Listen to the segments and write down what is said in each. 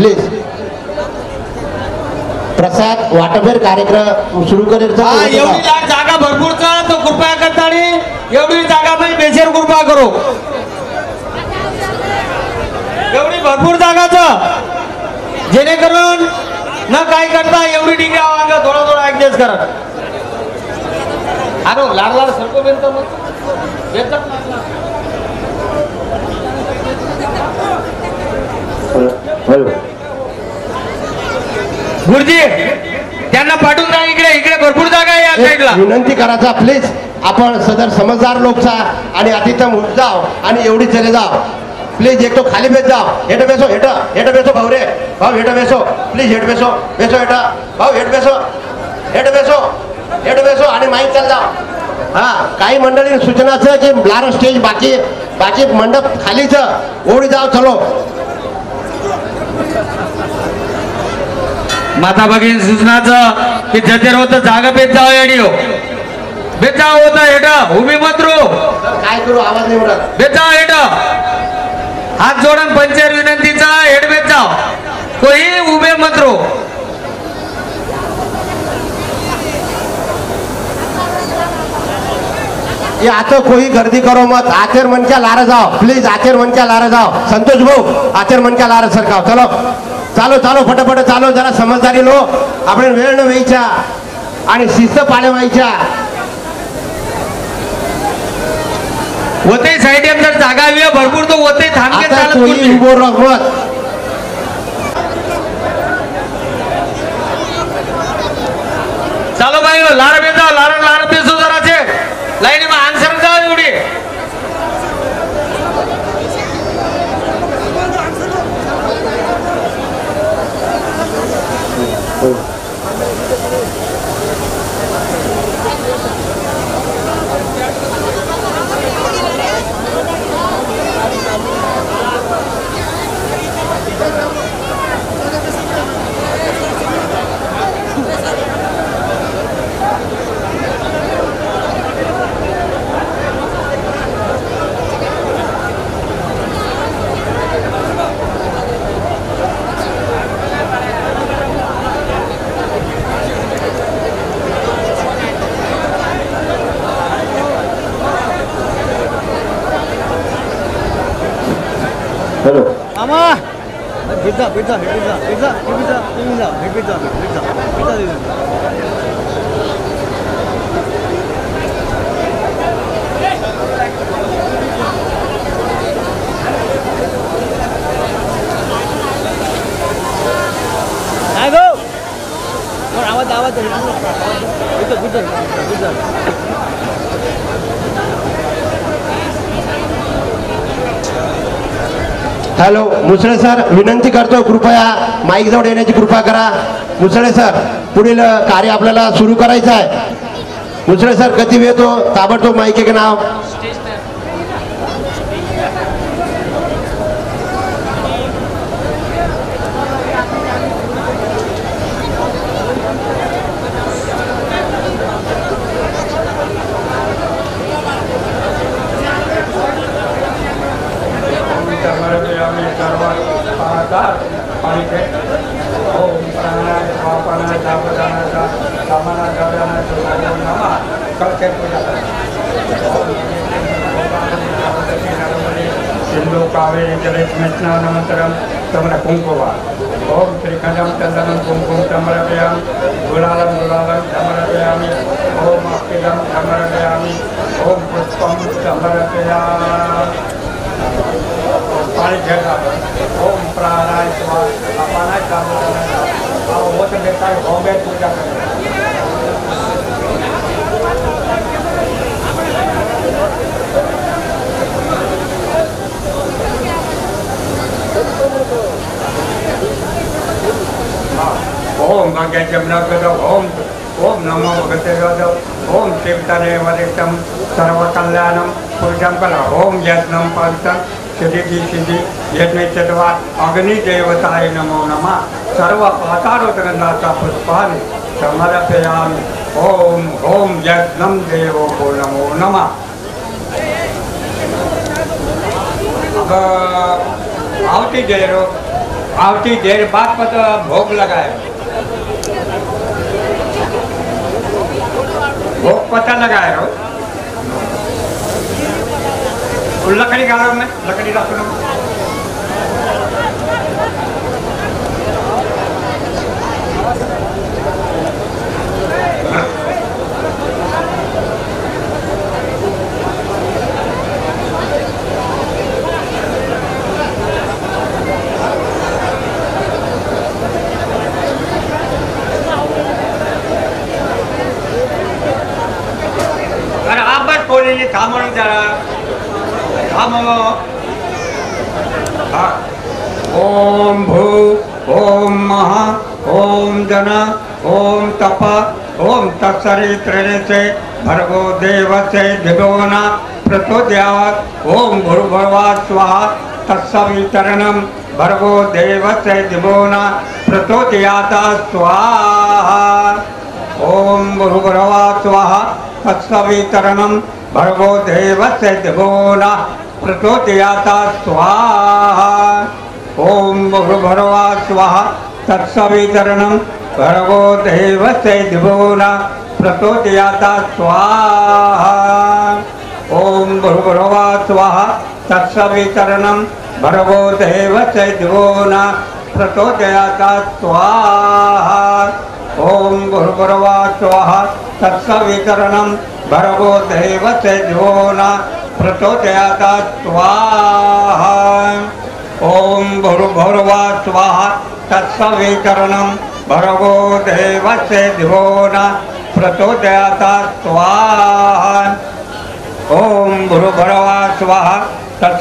Please प्रसाद वाटपेर कार्यक्रम सुरू करेल एवढी जागा भरपूरचा तो कृपया करता एवढी जागा मी बेशेर कृपा करू एवढी भरपूर जागाच जेणेकरून न काय करता एवढी डिग्री आवांग थोडा थोडा ऍडजस्ट करा अरे लाड लाड सरको बेंत गुरुजी त्यांना पाठवून द्या इकडे इकडे भरपूर जागा आहे या साईडला विनंती करायचा प्लीज आपण सदर समजदार लोकचा आणि अतिथम होत जाओ आणि एवढी चले जाओ प्लीज एक तो खाली बेस जाओ हेट बेसो हेट बेसो भाऊ रे भाऊ हेट बेसो प्लीज हेट बेसो बेसो हेट भाऊ हेट बेसो आणि माहीत चाल जाओ हा काही मंडळी सूचनाचं की लार स्टेज बाकी मंडप खालीच ओढी जाओ चलो माता भगिनी सूचनाचं की जतेर होतं जागा बेत जाओ येडिओ बेत जाओ होतं हेट उभी मत्रू काय करू आवाज नाही उडत बेत जाओ हेट हात जोडून पंचर विनंतीचा हेड बेत जाओ कोई उभे मत्रो ये आता कोई गर्दी करो मत आचर मन क्या लारा जाओ प्लीज आचर मन क्या लारा जाओ संतोष भाऊ आचर मन क्या लारा सरकाव चलो चालो चालो फटाफट चालो जरा समजदारी लो आपण वेळ न व्हायच्या आणि शिस्त पाळवायच्या होते साईड जर जागा हवी भरपूर तो होते थांबके चालत उभो मत चालो भाई लार बेजा लार बेसो जराचे लाईन में आन्सर जाओ एवढी हेलो मामा पिझ्झा आवाज हॅलो मुसळे सर विनंती करतो कृपया माईक जवळ येण्याची कृपा करा मुसळे सर पुढील कार्य आपल्याला सुरू करायचं आहे मुसळे सर कधी येतो ताबडतोब माईक के नाव सिंधु कावेरी जलस्नानन्तरं तमन कुंकुमा ओम श्रीखंडं चंदनं कुंकुम समर्पयामि गुलालं समर्पयामि ओम अक्षिलं समर्पयामि ओम पुष्पं समर्पयामि पानी झरना ओम प्राणाय स्वाहा अपानाय कामना वो तो देखा है होम में पूजा ओम भाग्य जमुना ओम ओम नमो भगवते ओम शिवतने वरिष्ठम सर्वकल्याणम पुरुषम कला ओम यज्ञम पवित्रम सिद्धि सिद्धि यज्ञ चतवा अग्निदेवताय नमो नमः सर्व आकारोत्गंधाचा पुष्पानि समर्पयामि ओम ओम यज्ञम देवो नमो नमः आवती देरो आवती देर बाद पता भोग लगाए, भोग पता लगाए हो। लकड़ी गाड़ो में लकड़ी रख लो। अरे आप बस बोलिए थामो नहीं जरा थामो। हाँ ओम भू ओम महा ओम जन ओम तप ओम तत्सरित्रे से भर्गो देवस्य दिवोना प्रचोदयात् ओम भूर्भुवः स्वाहा तत्सवितरणं भर्गो देवस्य दिवोना प्रचोदयात् स्वाहा ओम भूर्भुवः स्वाहा तत्सवितरणं भर्गो देवस्य दिवोना प्रचोदयात् स्वाहा ओम भूर्भुवः स्वाहा तत्सवितरणं भर्गो देवस्य दिवोना प्रचोदयात् स्वाहा ओम भूर्भुवः स्वाहा तत्सवितरणं भर्गो देवस्य दिवोना प्रचोदयात् स्वाहा ओम भूर्भुवः स्वाहा तत्सवितरणं भर्गो देवस्य दिवोना प्रचोदयात् स्वाहा ओम भूर्भुवः स्वाहा तत्सवितरणं भर्गो देवस्य दिवोना प्रचोदयात् स्वाहा ओम भूर्भुवः स्वाहा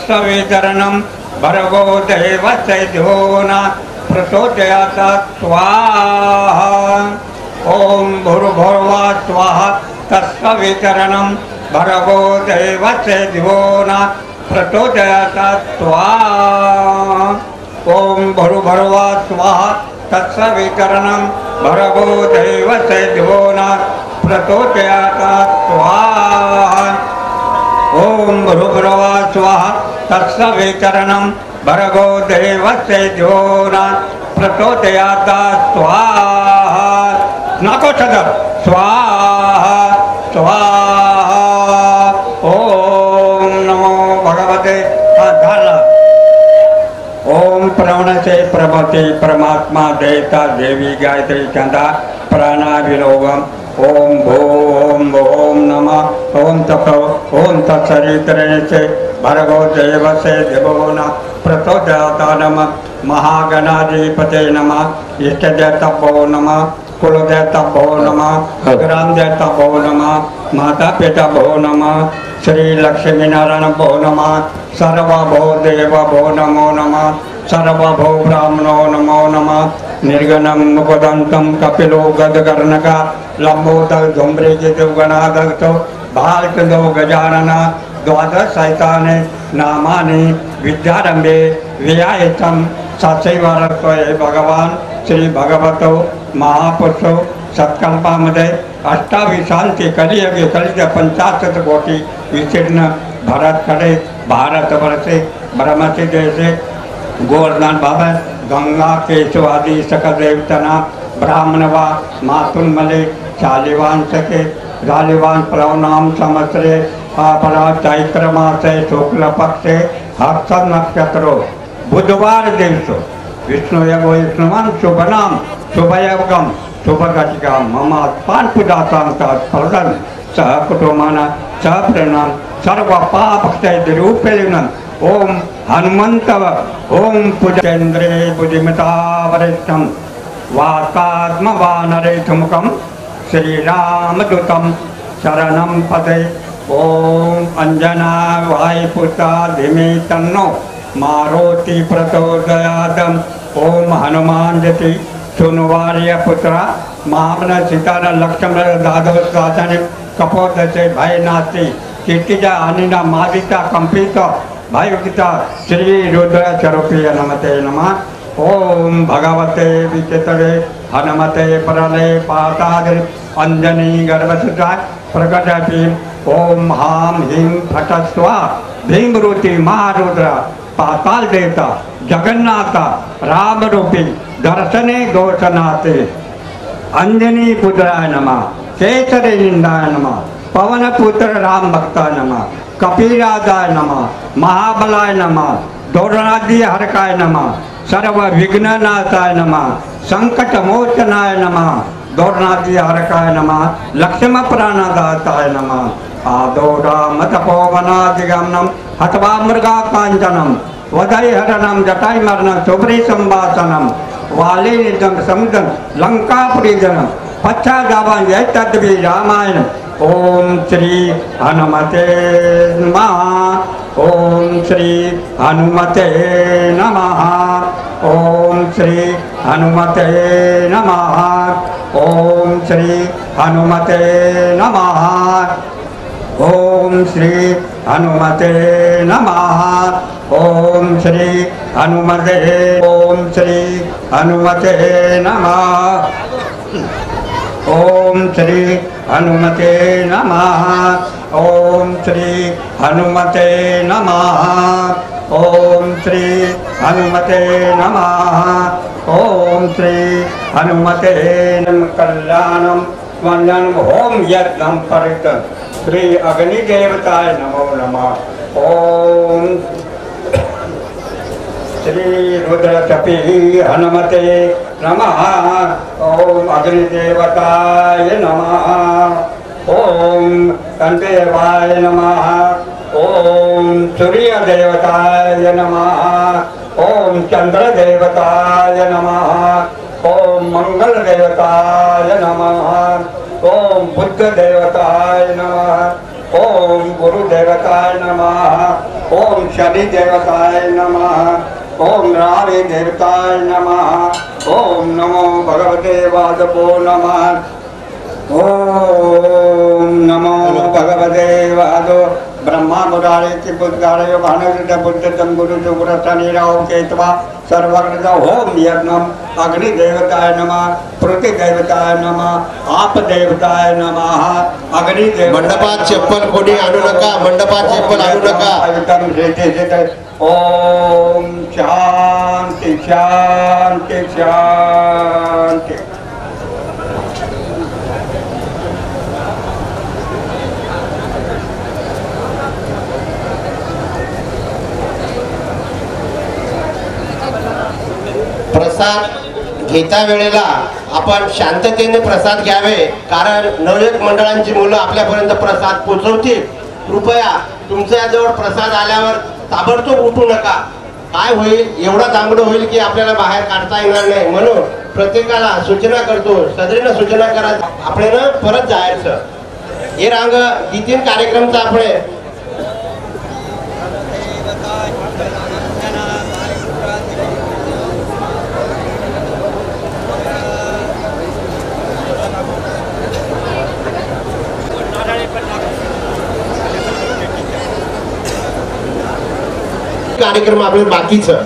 तत्सवितरणं भर्गो देवस्य दिवोना प्रचोदयात् स्वाहा ओम भूर्भुवः स्वाहा तत्सवितरणं भर्गो देवस्य दिवोना प्रचोदयात् स्वाहा ओम भूर्भुवः स्वाहा तत्सवितरणं भर्गो देवस्य दिवोना प्रचोदयात् स्वाहा ओम भूर्भुवः स्वाहा तत्सवितरणं भर्गो देवस्य दिवोना प्रचोदयात् स्वाहा नाको सदर स्वाहा स्वाहा ओम नमो भगवते धारा ओम प्रणव से प्रभते परमात्मा देवता देवी गायत्री चंदा प्राणाभिलोकम ओम भूम ओम नमः ओम तपो ओम तत्सवितरणे से भर्गो देवस्य दिवोना प्रचोदयात् नमः महागणाधिपते नमः इष्टदेवताभ्यो नमः कुलदेवताभ्यो नमः ग्रामदेवताभ्यो नमः माता पिताभ्यो नमः श्री लक्ष्मी नारायण भो नमः सर्वभो देवभो नमो नमः सर्वभो ब्राह्मणो नमो नमः निर्गणं मुकुदन्तं कपिलो गदकर्णक लंबोदर धूम्रजितो गणाधक्तो भालचंदो गजानन द्वादश शैताने नामानि विद्यारंभे व्यायतं सचैवारत्वये भगवान श्री भगवतो महापुरुषो सत्कल्पामध्ये 28 सालचे कलियुगे कलित 50 कोटी विस्तीर्ण भारतकडे भारत वर्षे ब्रह्मचे देशे गोवर्धन बाबा गंगा केशव आदि सकल देवतना ब्राह्मणवा मातुलमले शालिवान सके गालिवान प्लवनाम संवत्सरे अपरा चैत्र मासे शुक्ल पक्षे हर्ष नक्षत्रो बुधवार दिवसो विष्णु योग विष्णुमान शुभ नाम शुभयोगम शुभगतिका मम पान पूजातांता प्रदन सह कुटुंबाना सह प्रेरणा सर्व पाप क्षय रूपेण ओम हनुमंत ओम पूजेन्द्रे बुद्धिमता वरिष्ठम वातात्म वानरेथमुखम श्रीरामदूतम शरणं पदे ओम अंजना वायुपुता धीमे तन्नो मारुति प्रचोदयात् ओम हनुमान जति सुनवार्य पुत्रा मामन सीतारा लक्ष्मण दादो साधने कपोत से भय नास्ति कीर्तिजा अनिना मादिता कंपित भययुक्ता श्री रुद्र स्वरूपीय नमते नमः ओम भगवते विचितरे हनुमते परले पातादि अंजनी गर्भसुता प्रकटपि ओम हाम ह्रीं फट स्वाहा भीमरूति महारुद्र पाताल देवता जगन्नाथ राम रूपी दर्शने घोषणाते अंजनी पुत्राय नमः केसरी निंदाय नमः पवन पुत्र राम भक्ताय नमः कपिराजाय नमः महाबलाय नमः दोरणादि हरकाय नमः सर्व विघ्ननाशाय नमः संकट मोचनाय नमः दोरणादि हरकाय नमः लक्ष्म प्राणदाताय नमः आदोरा मतपोवनादिगमनम हतवा मृगा कांचनम वदैहरणम जटाई मरणम शुभ्री संभाषणम वाले निजम समुद्र लंका प्रिजनम पच्छा जावान जय तद्वी रामायण ओम श्री हनुमते नमः ओम श्री हनुमते नमः ओम श्री हनुमते नमः ओम श्री हनुमते नमः ओम श्री हनुमते नमः ओम श्री हनुमते ओम श्री हनुमते नमः ओम श्री हनुमते नमः ओम श्री हनुमते नमः ओम श्री हनुमते नमः ओम श्री हनुमते कल्याणम वंदनम होम यज्ञम परित श्री अग्निदेवताय नमो नमः ओम श्री रुद्रचपी हनुमते नमः ओम अग्निदेवताय नमः ओम कंदेवाय नमः ओम सूर्यदेवताय नमः ओम चंद्रदेवताय नमः ओम मंगलदेवताय नमः ओम बुद्धदेवताय नमः ओम गुरुदेवताय नमः ओम शनिदेवताय नमः ओम रावे देवताय नमः ओम नमो भगवते वासवो नमः ओम नमो भगवते वासो ब्रह्मा मुरारे बुद्धारयो भानुरुद्ध बुद्धं गुरु जुगुरतनि राव केतवा सर्वज्ञ होम यज्ञम अग्नि देवताय नमः पृथ्वी देवताय नमः आप देवताय नमः अग्नि मंडपात चप्पल कोणी आणू नका, मंडपात चप्पल आणू नका. ओम शांति शांति शांति. प्रसाद घेता वेळेला आपण शांततेने प्रसाद घ्यावे, कारण नवयुवक मंडळांची मुलं आपल्यापर्यंत प्रसाद पोचवतील. कृपया तुमच्याजवळ प्रसाद आल्यावर ताबडतोब उठू नका. काय होईल, एवढा दांगडो होईल की आपल्याला बाहेर काढता येणार नाही. म्हणून प्रत्येकाला सूचना करतो, सदरीनं सूचना करा, आपल्याला परत जायचं. हे रांग 3 कार्यक्रमचा आपण कार्यक्रम आपलं बाकीचं.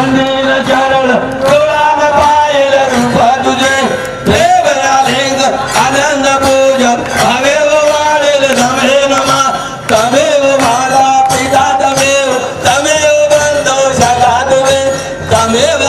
मंदिर चरण डोळान पायल रूप तुझे देव आलेंग आनंद पूजन हवेव वाढेल नमे नमा तमेव माता पिता तमेव तमेव बंधू सखा तुमे तमेव